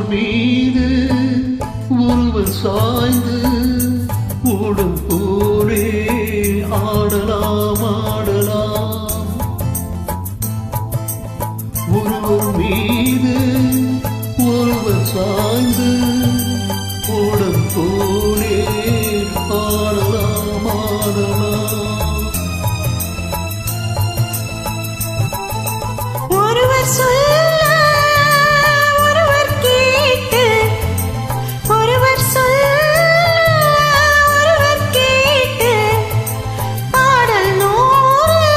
மீது ஒருவர் சாய்ந்து ஓடும் போலே ஆடலாம் ஆடலாம். ஒருவர் மீது ஒருவர் சாய்ந்து ஓடும் போலே ஆடலாம் ஆடலாம். ஒருவர் சொல்ல ஒருவர் கேட்டு ஒருவர் சொல்ல ஒருவர் கேட்டு பாடல் நூறு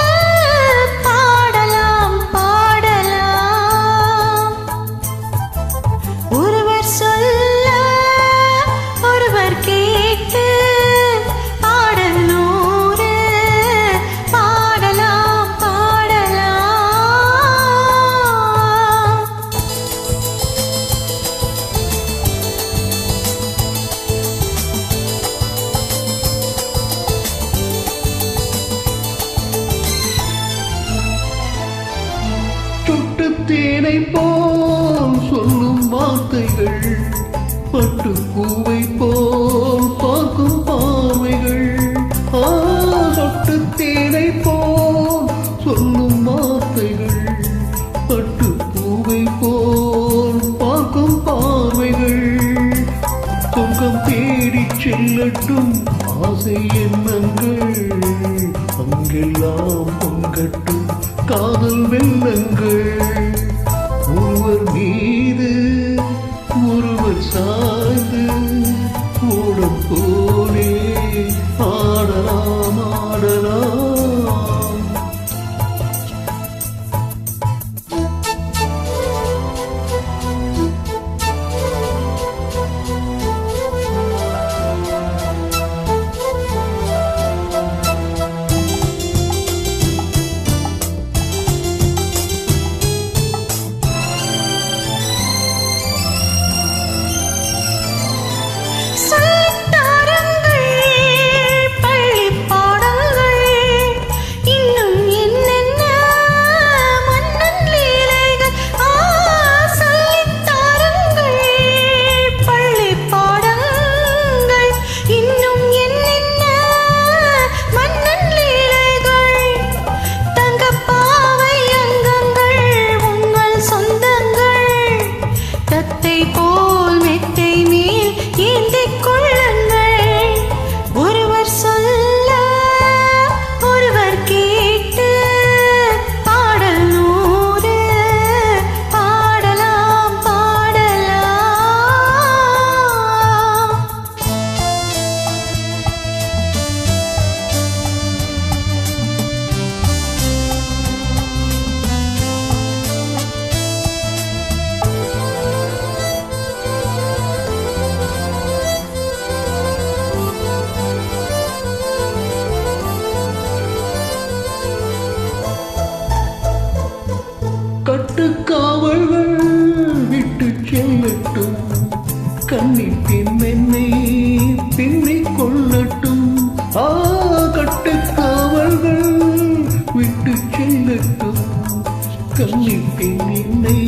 பாடலாம் பாடலாம். ஒருவர் சொல்ல ஒருவர் கேட்டு பாடல் நூறு பாடலாம் பாடலாம். சுட்டு தேனை போல் சொல்லும் வார்த்தைகள், பட்டு பூவை போல் பார்க்கும் பார்வைகள். சொட்டு தேனை போல் சொல்லும் வார்த்தைகள், பட்டு பூவை போல் பார்க்கும் பார்வைகள். சொர்க்கம் தேடிச் செல்லட்டும் ஆசை எண்ணங்கள், அங்கெல்லாம் பொங்கட்டும் காதல் வெள்ளங்கள். ஒருவர் மீது ஒருவர் சாய்ந்து ஓடும் போலே ஆடலாம் ஆடலாம். கட்டுக்காவல்கள் விட்டு செல்லட்டும், கண்ணிப்பின் என்னை பின்னிக் கொள்ளட்டும். கட்டுக்காவல்கள் விட்டு செல்லட்டும், கண்ணிப்பின் என்னை